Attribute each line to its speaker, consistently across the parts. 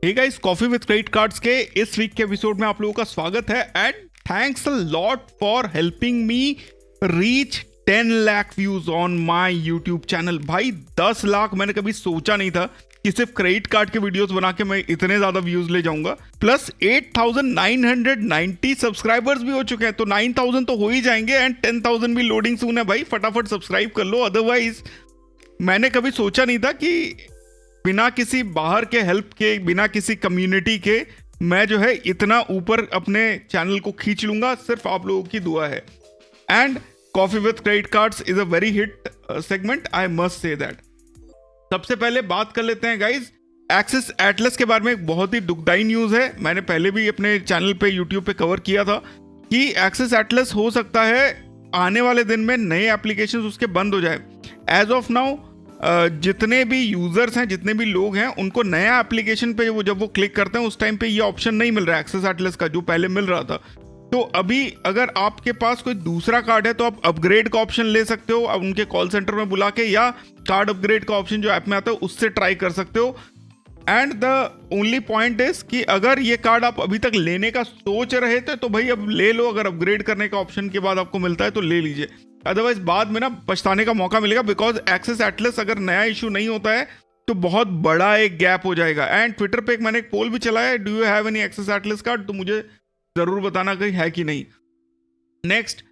Speaker 1: Hey guys, coffee with credit cards के इस week के एपिसोड में आप लोगों का स्वागत है and thanks a lot for helping me reach 10 lakh views on my YouTube channel. भाई 10 लाख मैंने कभी सोचा नहीं था कि सिर्फ क्रेडिट कार्ड के वीडियोस बना के मैं इतने ज्यादा व्यूज ले जाऊंगा। प्लस 8,990 सब्सक्राइबर्स भी हो चुके हैं, तो 9,000 तो हो ही जाएंगे एंड 10,000 भी लोडिंग सून है। भाई फटाफट सब्सक्राइब कर लो, अदरवाइज मैंने कभी सोचा नहीं था कि बिना किसी बाहर के हेल्प के, बिना किसी कम्युनिटी के मैं जो है इतना ऊपर अपने चैनल को खींच लूंगा। सिर्फ आप लोगों की दुआ है। And coffee with credit cards is a very hit segment, I must say that. सबसे पहले बात कर लेते हैं गाइज एक्सिस एटलस के बारे में। एक बहुत ही दुखदाई न्यूज़ है, मैंने पहले भी अपने चैनल पे यूट्यूब पे कवर किया था कि एक्सिस एटलस हो सकता है आने वाले दिन में नए एप्लीकेशंस उसके बंद हो जाए। एज ऑफ नाउ जितने भी यूजर्स हैं, जितने भी लोग हैं, उनको नया एप्लीकेशन पे जब वो क्लिक करते हैं उस टाइम पे ये ऑप्शन नहीं मिल रहा है एक्सिस एटलस का, जो पहले मिल रहा था। तो अभी अगर आपके पास कोई दूसरा कार्ड है तो आप अपग्रेड का ऑप्शन ले सकते हो, अब उनके कॉल सेंटर में बुला के, या कार्ड अपग्रेड का ऑप्शन जो ऐप में आता है उससे ट्राई कर सकते हो। And the only point is कि अगर ये कार्ड आप अभी तक लेने का सोच रहे थे तो भाई अब ले लो। अगर अपग्रेड करने का ऑप्शन के बाद आपको मिलता है तो ले लीजिए, अदरवाइज बाद में ना पछताने का मौका मिलेगा। बिकॉज एक्सिस एटलस अगर नया इशू नहीं होता है तो बहुत बड़ा एक गैप हो जाएगा। एंड ट्विटर पे मैंने एक पोल भी चलाया है, do you have any axis Atlas card, तो मुझे जरूर बताना कहीं है कि नहीं। नेक्स्ट,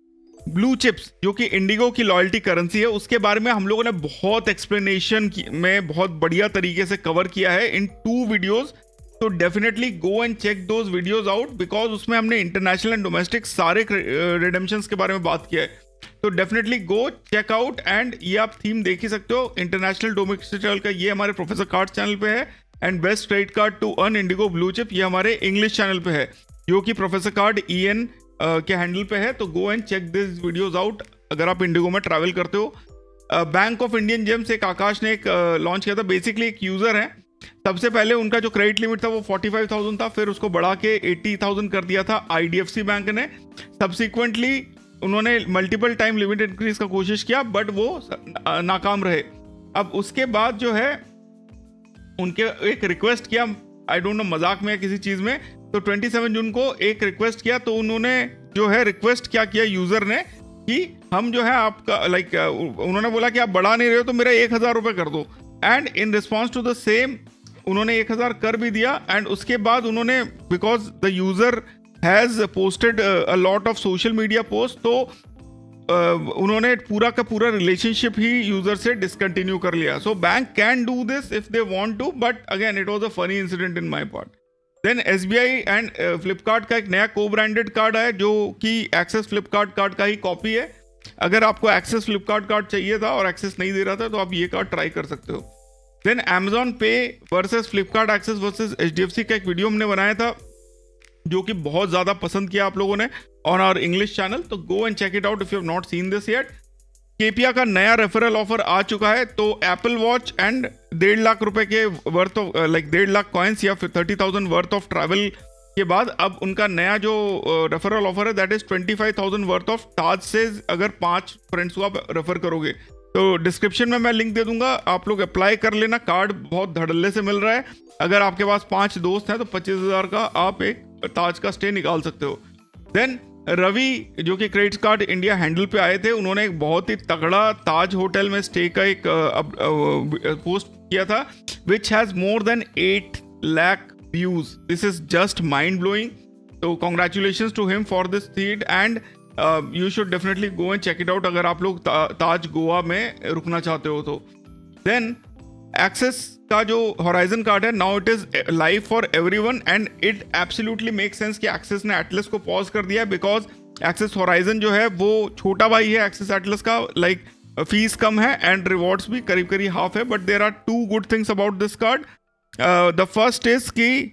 Speaker 1: ब्लू चिप्स जो कि इंडिगो की लॉयल्टी करेंसी है, उसके बारे में हम लोगों ने बहुत एक्सप्लेनेशन में बहुत बढ़िया तरीके से कवर किया है इन 2 वीडियोस। तो definitely go and check those videos out, because उसमें हमने इंटरनेशनल एंड डोमेस्टिक सारे रिडेम्पशंस के बारे में बात किया है। तो definitely go check out. And ये आप थीम देख ही सकते हो, इंटरनेशनल डोमेस्टिक का ये हमारे प्रोफेसर कार्ड चैनल पे है, and best credit card to earn IndiGo blue chip ये हमारे इंग्लिश चैनल पे है, जो कि प्रोफेसर कार्ड EN के हैंडल पे है। तो go and check this videos out अगर आप इंडिगो में ट्रैवल करते हो। बैंक ऑफ इंडियन जेम्स एक आकाश ने एक लॉन्च किया था। बेसिकली एक यूजर है, सबसे पहले उनका जो क्रेडिट लिमिट था वो 45,000 था, फिर उसको बढ़ा के 80,000 कर दिया था IDFC बैंक ने। सब्सिक्वेंटली उन्होंने मल्टीपल टाइम लिमिट इंक्रीज का कोशिश किया बट वो नाकाम रहे। अब उसके बाद जो है उनके एक रिक्वेस्ट किया, आई डोंट नो मजाक में या किसी चीज में, तो 27 जून को एक रिक्वेस्ट किया। तो उन्होंने जो है रिक्वेस्ट क्या किया यूजर ने कि हम जो है आपका उन्होंने बोला कि आप बढ़ा नहीं रहे हो तो मेरा 1,000 रुपये कर दो। And in response to the same उन्होंने 1,000 कर भी दिया। एंड उसके बाद उन्होंने, because the user has posted a lot of social media post, तो उन्होंने पूरा का पूरा रिलेशनशिप ही यूजर से डिसकंटिन्यू कर लिया। So bank can do this if they want to, but again it was a funny incident in my part. Then SBI and Flipkart का एक नया को ब्रांडेड कार्ड है जो कि एक्सेस फ्लिपकार्ट कार्ड का ही कॉपी है। अगर आपको एक्सेस फ्लिपकार्ट कार्ड चाहिए था और एक्सेस नहीं दे रहा था तो आप ये कार्ड ट्राई कर सकते हो। देन Amazon पे versus Flipkart Axis versus HDFC का एक वीडियो हमने बनाया था जो कि बहुत ज़्यादा पसंद किया आप लोगों ने ऑन आवर इंग्लिश चैनल। तो go and check it out if you have not seen this yet. केपिया का नया रेफरल ऑफर आ चुका है। तो एप्पल वॉच एंड 1.5 लाख रुपए के वर्थ ऑफ 1.5 लाख कॉइन्स या फिर 30,000 वर्थ ऑफ ट्रैवल के बाद अब उनका नया जो रेफरल ऑफर है दैट इज 25,000 वर्थ ऑफ ताज से अगर 5 फ्रेंड्स को आप रेफर करोगे। तो डिस्क्रिप्शन में मैं लिंक दे दूंगा, आप लोग अप्लाई कर लेना। कार्ड बहुत धड़ल्ले से मिल रहा है। अगर आपके पास 5 दोस्त हैं तो 25,000 का आप एक ताज का स्टे निकाल सकते हो। देन रवि जो कि क्रेडिट कार्ड इंडिया हैंडल पे आए थे, उन्होंने एक बहुत ही तगड़ा ताज होटल में स्टे का एक पोस्ट किया था which has more than 8 lakh views. This is just mind blowing. तो congratulations to him for this feed and you should definitely go and check it out अगर आप लोग ताज गोवा में रुकना चाहते हो तो। देन एक्सेस का जो होराइजन कार्ड है, now it is live for everyone and it absolutely make sense कि एक्सेस ने एटलस को पॉज कर दिया है, बिकॉज एक्सेस होराइजन जो है वो छोटा भाई है एक्सेस एटलस का। लाइक फीस कम है एंड रिवॉर्ड्स भी करीब करीब हाफ है, but there are 2 good things about this card. The first is कि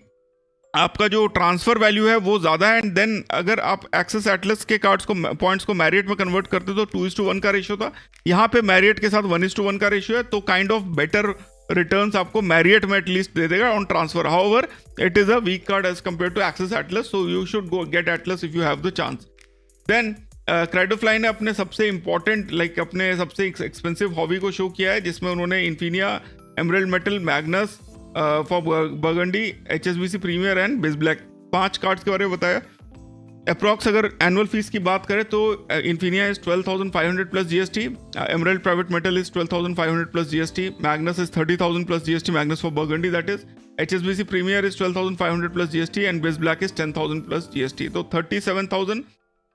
Speaker 1: आपका जो ट्रांसफर वैल्यू है वो ज़्यादा है। एंड देन अगर आप एक्सेस एटलस के कार्ड्स को पॉइंट्स को मैरियट में कन्वर्ट करते तो 2:1 का रेशियो था, यहाँ पे मैरियट के साथ 1:1 का रेशियो है। तो काइंड ऑफ बेटर रिटर्न्स आपको मैरियट में एटलीस्ट दे देगा on transfer. However it is a weak card as compare to Axis Atlas, so you should go get Atlas if you have the chance. Then CreditFly ने अपने सबसे important अपने सबसे expensive hobby को show किया है, जिसमें उन्होंने Infinia, Emerald metal, Magnus for Burgundy, HSBC premier and biz black. 5 cards के बारे में बताया। अप्रॉक्स अगर एनुअल फीस की बात करें तो Infinia is 12,500 plus GST, Emerald private metal is 12,500 plus GST, Magnus is 30,000 plus GST, Magnus for Burgundy that is. HSBC premier is 12,500 plus GST and biz black is 10,000 plus GST। तो 37,000,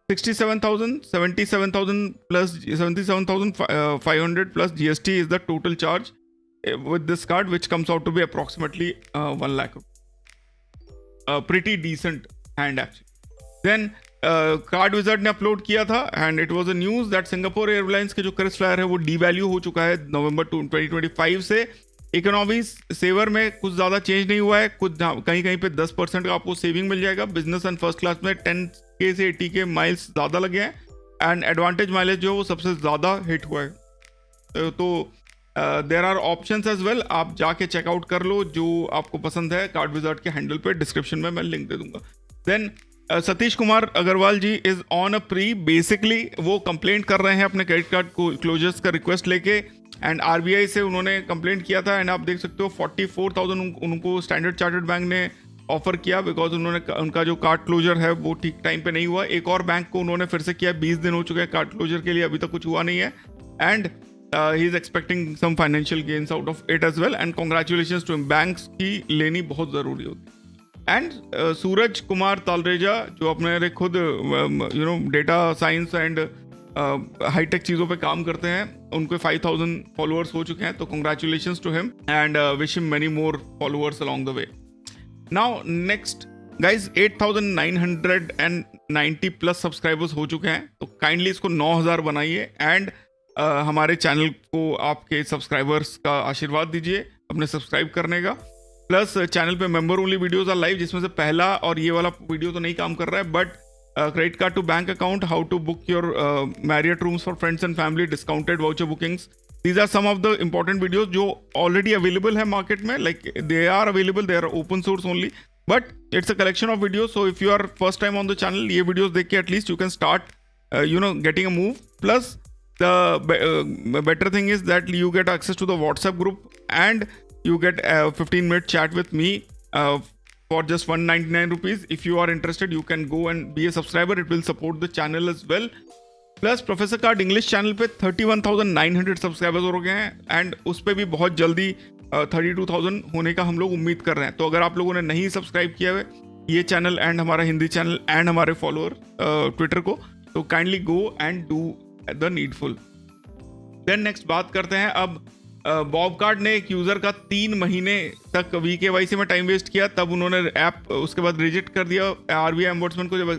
Speaker 1: 67,000, 77,000 plus 77,500 plus GST is the total charge with this card, which comes out to be approximately 1 lakh. Pretty decent hand actually. Then card wizard ने upload किया था and it was a news that Singapore airlines के जो Chris flyer है वो devalue हो चुका है नवंबर 2025 से। इकोनॉमी सेवर में कुछ ज़्यादा चेंज नहीं हुआ है, कुछ कहीं कहीं पे 10% का आपको सेविंग मिल जाएगा। बिजनेस एंड फर्स्ट क्लास में 10K से 80K माइल्स ज़्यादा लगे हैं एंड एडवांटेज माइलेज जो वो सबसे ज़्यादा हिट हुआ है। तो there are options as well, आप जाके चेकआउट कर लो जो आपको पसंद है। कार्ड विज़ार्ड के हैंडल पे डिस्क्रिप्शन में मैं लिंक दे दूंगा। Then Satish Kumar Agarwal ji is on a pre. Basically वो कंप्लेंट कर रहे हैं अपने क्रेडिट कार्ड को क्लोजर्स का रिक्वेस्ट लेके एंड RBI से उन्होंने कंप्लेंट किया था एंड आप देख सकते हो 44,000 उनको स्टैंडर्ड चार्टर्ड बैंक ने ऑफर किया बिकॉज उन्होंने उनका जो कार्ड क्लोजर है वो ठीक टाइम पे नहीं हुआ। एक और बैंक को उन्होंने फिर से किया, 20 दिन हो चुके हैं कार्ड क्लोजर के लिए, अभी तक कुछ हुआ नहीं है and he is expecting some financial gains out of it as well and congratulation to him. Banks की लेनी बहुत ज़रूरी होती है। एंड सूरज कुमार तालरेजा जो अपने खुद डेटा साइंस एंड हाईटेक चीज़ों पे काम करते हैं, उनके 5,000 फॉलोअर्स हो चुके हैं, तो congratulations to him and wish him many more followers along the way. Now next guys 8,990 plus subscribers हो चुके हैं, तो काइंडली इसको 9,000 बनाइए एंड हमारे चैनल को आपके सब्सक्राइबर्स का आशीर्वाद दीजिए अपने सब्सक्राइब करने का। प्लस चैनल पे member only videos are live, जिसमें से पहला और ये वाला वीडियो तो नहीं काम कर रहा है, but credit card to bank account, how to book your Marriott rooms for friends and family, discounted voucher bookings, these are some of the important videos जो ऑलरेडी अवेलेबल है मार्केट में। Like they are available, they are open source only, but it's a collection of videos. So if you are first time on the channel, ये वीडियोज देख के at least you can start getting a move. Plus the better thing is that you get access to the WhatsApp group and you get a 15-minute chat with me for just 199 rupees. If you are interested, you can go and be a subscriber. It will support the channel as well. Plus professor card English channel पे 31,900 subscribers हो गए हैं and उस पर भी बहुत जल्दी 32,000 होने का हम लोग उम्मीद कर रहे हैं। तो अगर आप लोगों ने नहीं सब्सक्राइब किया है ये चैनल एंड हमारा हिंदी चैनल एंड हमारे फॉलोअर ट्विटर को, तो kindly go and do the needful. Then next बात करते हैं अब बॉब कार्ड ने एक यूज़र का 3 महीने तक VKYC में टाइम वेस्ट किया, तब उन्होंने ऐप उसके बाद रिजेक्ट कर दिया। RBI एम्बोर्ड्समेंट को जब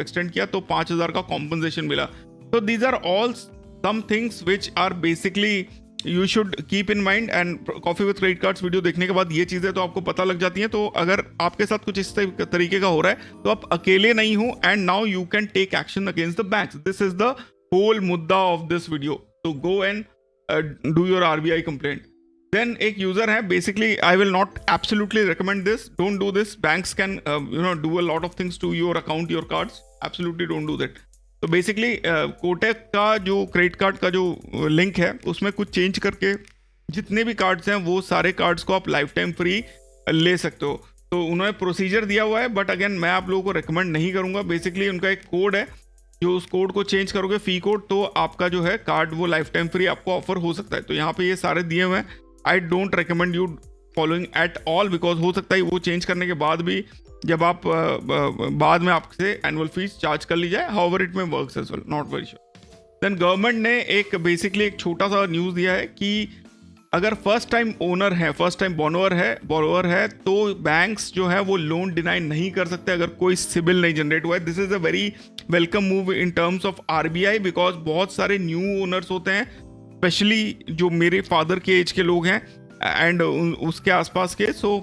Speaker 1: एक्सटेंड किया तो 5,000 का कॉम्पनसेशन मिला। तो these are all some things which are basically you should keep in mind and coffee with credit cards video देखने के बाद ये चीज़ें तो आपको पता लग जाती हैं। तो अगर आपके साथ कुछ इस तरीके का हो रहा है तो आप अकेले नहीं हो and now you can take action against the banks. This is the whole मुद्दा ऑफ दिस वीडियो। तो go and do your RBI complaint. Then एक यूजर है, basically I will not absolutely recommend this. Don't do this. Banks can do a lot of things to your account, your cards. Absolutely don't do that. तो basically Kotak का जो credit card का जो link है उसमें कुछ change करके जितने भी कार्ड्स हैं वो सारे कार्ड्स को आप लाइफ टाइम फ्री ले सकते हो। तो उन्होंने प्रोसीजर दिया हुआ है, बट अगेन मैं आप लोगों को रिकमेंड नहीं करूँगा। बेसिकली उनका एक कोड है, जो उस कोड को चेंज करोगे फी कोड, तो आपका जो है कार्ड वो लाइफ टाइम फ्री आपको ऑफर हो सकता है। तो यहाँ पे ये सारे दिए हुए हैं। I don't recommend you following at all, because हो सकता है वो चेंज करने के बाद भी जब आप बाद में आपसे एनुअल फीस चार्ज कर ली जाए। However it may works as well, not very sure. Then government ने एक बेसिकली एक छोटा सा न्यूज़ दिया है कि अगर फर्स्ट टाइम ओनर है, फर्स्ट टाइम बोरोवर है तो बैंक्स जो है वो लोन डिनाई नहीं कर सकते अगर कोई सिबिल नहीं जनरेट हुआ है। This is a very welcome move in terms of RBI, because बहुत सारे न्यू ओनर्स होते हैं, स्पेशली जो मेरे फादर के एज के लोग हैं एंड उसके आसपास के। So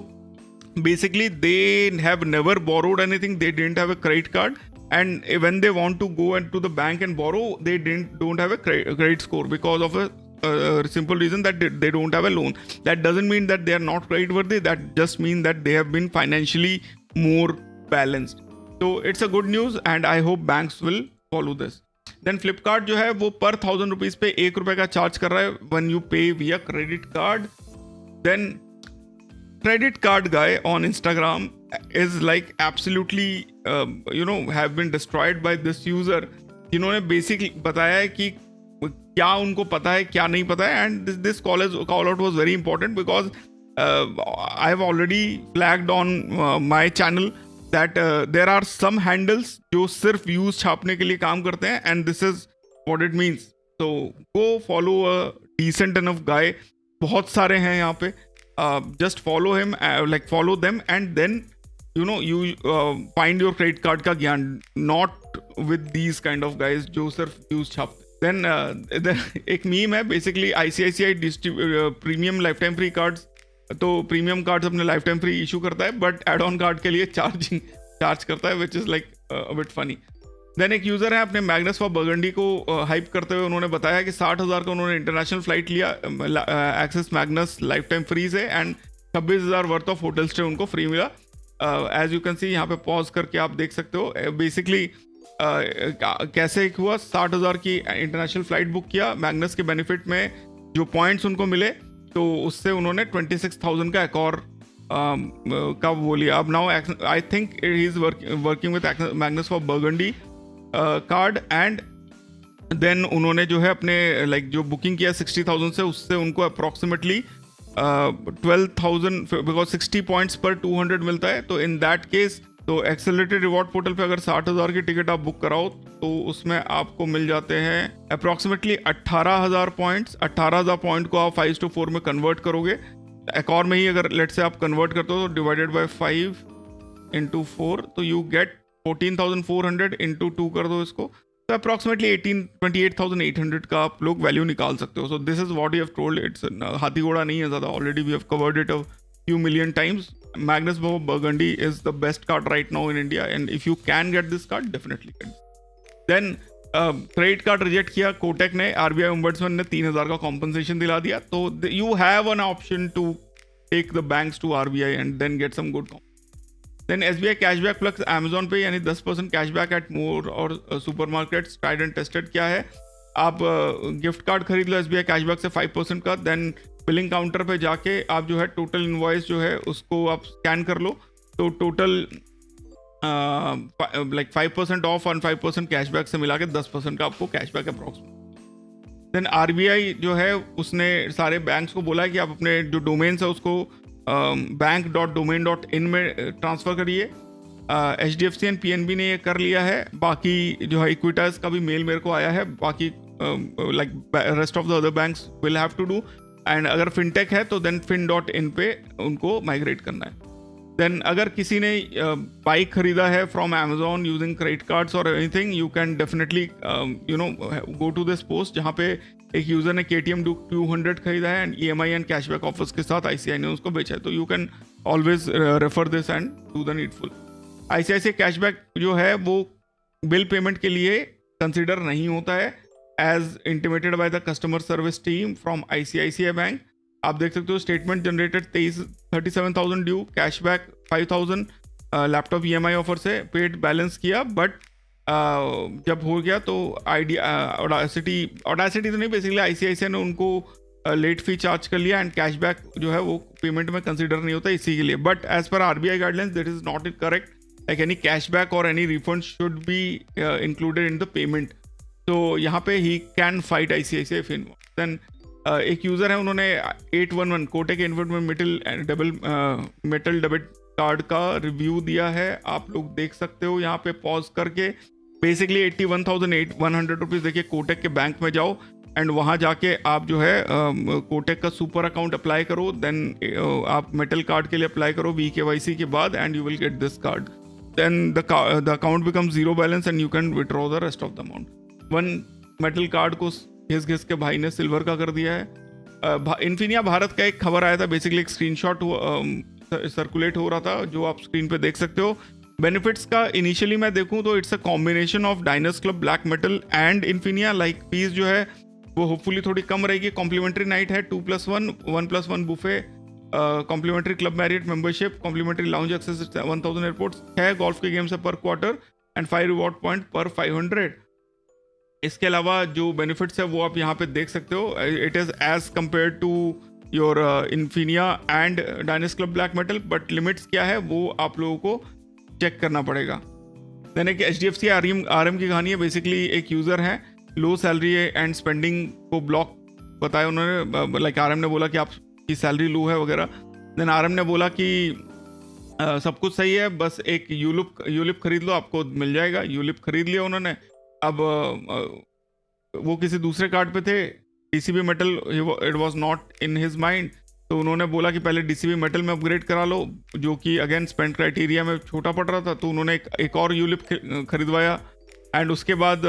Speaker 1: basically they have never borrowed anything, they didn't have a credit card, and when they want to go into the bank and borrow, they don't have a credit score because of a simple reason that they don't have a loan. That doesn't mean that they are not credit worthy, that just means that they have been financially more balanced. So it's a good news and I hope banks will follow this. Then Flipkart जो है वो पर 1,000 rupees पे ₹1 का charge कर रहा है when you pay via credit card. Then credit card guy on Instagram is like absolutely have been destroyed by this user, जिन्होंने बेसिकली बताया है कि क्या उनको पता है क्या नहीं पता है. And this call out was very important because I have already flagged on my channel that there are some handles जो सिर्फ व्यूज छापने के लिए काम करते हैं, and this is what it means. So go follow a decent enough guy. बहुत सारे हैं यहाँ पे. Just follow him, like follow them, and then you find your credit card का ज्ञान, not with these kind of guys जो सिर्फ views छापते. Then एक मीम है basically ICICI premium life time free cards. तो प्रीमियम कार्ड्स अपने life time free issue करता है, बट एड ऑन कार्ड के लिए चार्ज करता है, which is like a bit funny. Then एक यूज़र है अपने मैग्नस फॉर बर्गंडी को हाइप करते हुए उन्होंने बताया कि 60,000 का उन्होंने इंटरनेशनल फ्लाइट लिया Axis Magnus life time free से, and 26,000 worth of hotel stay उनको फ्री मिला. एज यू कैन सी यहाँ पे पॉज करके आप देख सकते हो बेसिकली कैसे हुआ. 60,000 की इंटरनेशनल फ्लाइट बुक किया, मैग्नस के बेनिफिट में जो पॉइंट्स उनको मिले तो उससे उन्होंने 26,000 का एक और का वो लिया. अब now I think he is working with Magnus for Burgundy card, and then उन्होंने जो है अपने लाइक जो बुकिंग किया 60,000 से, उससे उनको अप्रॉक्सीमेटली 12,000 बिकॉज 60 पॉइंट्स पर 200 मिलता है. तो इन दैट केस तो एक्सेलरेटेड रिवॉर्ड पोर्टल पे अगर 60,000 की टिकट आप बुक कराओ तो उसमें आपको मिल जाते हैं अप्रॉक्सीमेटली 18,000 पॉइंट्स. 18,000 पॉइंट को आप 5/4 में कन्वर्ट करोगे. एक और में ही अगर लेट से आप कन्वर्ट करते हो तो डिवाइडेड बाय 5 × 4 तो यू गेट 14,400 × 2 कर दो इसको, तो अप्रॉक्सीमेटली 28,800 का आप लोग वैल्यू निकाल सकते हो. So this is what you have told. It's हाथी घोड़ा नहीं है ज़्यादा. Already we have covered it a few million times. Magnus for Burgundy is the best card right now in India, and if you can get this card, definitely get it. Then credit card reject किया कोटेक ने. RBI ombudsman ने 3,000 का compensation दिला दिया. तो you have an option to take the banks to RBI and then get some good. Then SBI cashback plus Amazon Pay यानी 10% cashback eight मोर और supermarkets tried and tested. क्या है, आप गिफ्ट कार्ड खरीद लो एसबीआई कैशबैक से 5% का. Then billing counter पे जाके आप जो है टोटल इनवॉइस जो है उसको आप स्कैन कर लो, तो टोटल लाइक 5% ऑफ और 5% कैशबैक से मिला के 10% का आपको कैशबैक अप्रॉक्सीमेट. देन आरबीआई जो है उसने सारे बैंक्स को बोला है कि आप अपने जो डोमेन्स है उसको bank.domain.in में ट्रांसफ़र करिए. HDFC एंड PNB ने ये कर लिया है. बाकी जो है इक्विटास का भी मेल मेरे को आया है. बाकी like rest of the other banks will have to do. And अगर फिनटेक है तो देन fin.in पे उनको माइग्रेट करना है. देन अगर किसी ने बाइक खरीदा है from Amazon using credit cards और anything, you can definitely go to this post जहाँ पे एक यूज़र ने KTM Duke 200 खरीदा है and EMI and cashback offers के साथ ICICI ने उसको बेचा है. तो you can always refer this and do the needful. ICICI cashback जो है वो बिल पेमेंट के लिए कंसिडर नहीं होता है as intimated by the customer service team from ICICI bank. आप देख सकते हो statement generated 37,000 due, cashback 5,000, laptop EMI offer से पेड बैलेंस किया. बट जब हो गया तो ऑडासिटी तो नहीं, बेसिकली ICICI ने उनको लेट फी चार्ज कर लिया एंड कैशबैक जो है वो पेमेंट में कंसिडर नहीं होता इसी के लिए. बट एज पर RBI guidelines that is not it correct. Like any cashback और any refund should be included in the payment. तो यहाँ पे ही कैन फाइट ICICI फिन. देन एक यूज़र है, उन्होंने 811 Kotak investment metal debit card का रिव्यू दिया है. आप लोग देख सकते हो यहाँ पे पॉज करके. Basically 81,100 rupees. देखिए कोटेक के बैंक में जाओ एंड वहाँ जाके आप जो है कोटेक का सुपर अकाउंट अप्लाई करो. देन आप मेटल कार्ड के लिए अप्लाई करो VKYC के बाद and you will get this card. Then the account become zero balance and you can withdraw the rest of the amount. One metal card को घिस के भाई ने सिल्वर का कर दिया है. इन्फिनिया भारत का एक खबर आया था, बेसिकली एक स्क्रीनशॉट सर्कुलेट हो रहा था जो आप स्क्रीन पे देख सकते हो. बेनिफिट्स का इनिशियली मैं देखूं तो it's a combination of diners club, Black metal and Infinia. Like fees जो है वो होपफुली थोड़ी कम रहेगी. कॉम्प्लीमेंट्री नाइट है 2+1, 1+1 buffet, complimentary club Marriott membership, complimentary lounge access 1,000 airports, 6 golf के गेम्स है पर क्वार्टर एंड 5 रिवॉर्ड पॉइंट पर 500. इसके अलावा जो बेनिफिट्स है वो आप यहाँ पे देख सकते हो. It is as compare to your Infinia and Diners Club Black Metal, but limits क्या है वो आप लोगों को चेक करना पड़ेगा। देन एक HDFC RM की कहानी है। बेसिकली एक यूज़र है, लो सैलरी एंड स्पेंडिंग को ब्लॉक बताया उन्होंने, लाइक RM ने बोला कि आपकी सैलरी लो है वगैरह। देन RM ने बोला कि सब कुछ सही है, बस एक यूलिप खरीद लो, आपको मिल जाएगा। यूलिप खरीद लिया उन्होंने। अब वो किसी दूसरे कार्ड पे थे, DCB metal, it was not in his mind, तो उन्होंने बोला कि पहले DCB मेटल में अपग्रेड करा लो, जो कि अगेन स्पेंड क्राइटेरिया में छोटा पड़ रहा था, तो उन्होंने एक और यूलिप खरीदवाया। एंड उसके बाद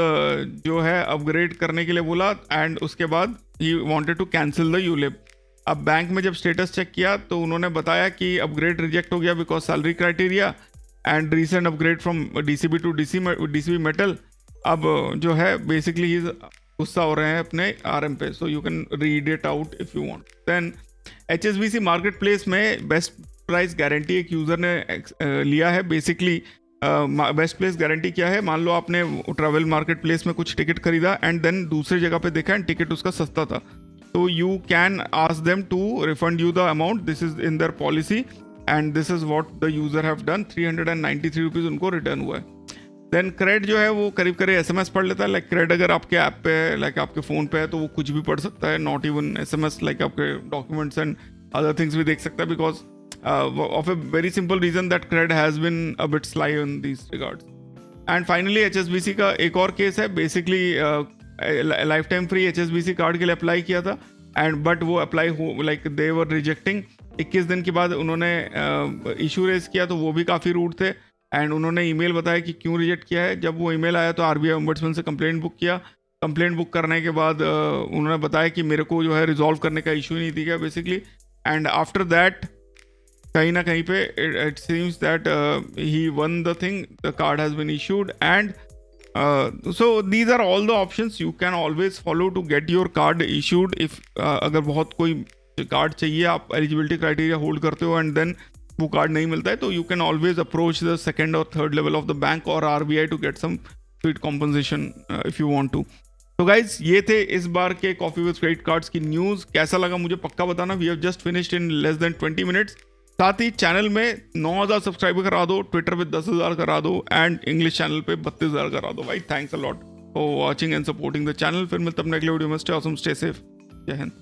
Speaker 1: जो है अपग्रेड करने के लिए बोला, एंड उसके बाद he wanted to cancel the ULIP. अब बैंक में जब स्टेटस चेक किया तो उन्होंने बताया कि अपग्रेड रिजेक्ट हो गया because salary criteria and recent upgrade from DCB to DCB metal. अब जो है बेसिकली ही गुस्सा हो रहे हैं अपने RM पे, so you can read it out if you want. Then HSBC market place में बेस्ट प्राइस गारंटी एक यूज़र ने लिया है। बेसिकली बेस्ट प्लेस गारंटी क्या है, मान लो आपने ट्रैवल मार्केट प्लेस में कुछ टिकट खरीदा एंड देन दूसरी जगह पे देखा एंड टिकट उसका सस्ता था, तो you can ask them to refund you the amount. This is in their policy and this is what the user have done. 393 rupees उनको रिटर्न हुआ है। देन क्रेड जो है वो करीब करीब SMS पढ़ लेता है। लाइक क्रेड अगर आपके ऐप पे है, लाइक आपके फ़ोन पे है, तो वो कुछ भी पढ़ सकता है, नॉट इवन SMS, लाइक आपके डॉक्यूमेंट्स एंड अदर थिंग्स भी देख सकता है, because of a very simple reason that CRED has been a bit sly in these regards. And finally HSBC का एक और केस है। Basically life time free HSBC card के लिए अप्लाई किया था एंड बट वो अप्लाई हो लाइक दे वर रिजेक्टिंग। 21 दिन के बाद उन्होंने इशू रेज किया, तो वो भी काफ़ी रूड थे एंड उन्होंने ईमेल बताया कि क्यों रिजेक्ट किया है। जब वो ईमेल आया तो RBI ओम्बड्समैन से कंप्लेंट बुक किया। कंप्लेंट बुक करने के बाद उन्होंने बताया कि मेरे को जो है रिजॉल्व करने का इशू नहीं दिया बेसिकली। एंड आफ्टर दैट कहीं ना कहीं पे it seems that he won the thing, the card has been issued and so these are all the options you can always follow to get your card issued. If अगर बहुत कोई card चाहिए, आप eligibility criteria hold करते हो and then वो card नहीं मिलता है, तो you can always approach the second और third level of the bank और RBI to get some sweet compensation if you want to. तो गाइज ये थे इस बार के कॉफी विद क्रेडिट कार्ड्स की न्यूज़। कैसा लगा मुझे पक्का बताना। We have just finished in less than 20 minutes. साथ ही चैनल में 9,000 सब्सक्राइबर करा दो, ट्विटर पे 10,000 करा दो एंड इंग्लिश चैनल पे 32,000 करा दो। भाई thanks a lot for watching and supporting the channel. फिर मिलते हैं अपने अगले वीडियो में। स्टे ऑसम, स्टे सेफ, जय हिंद।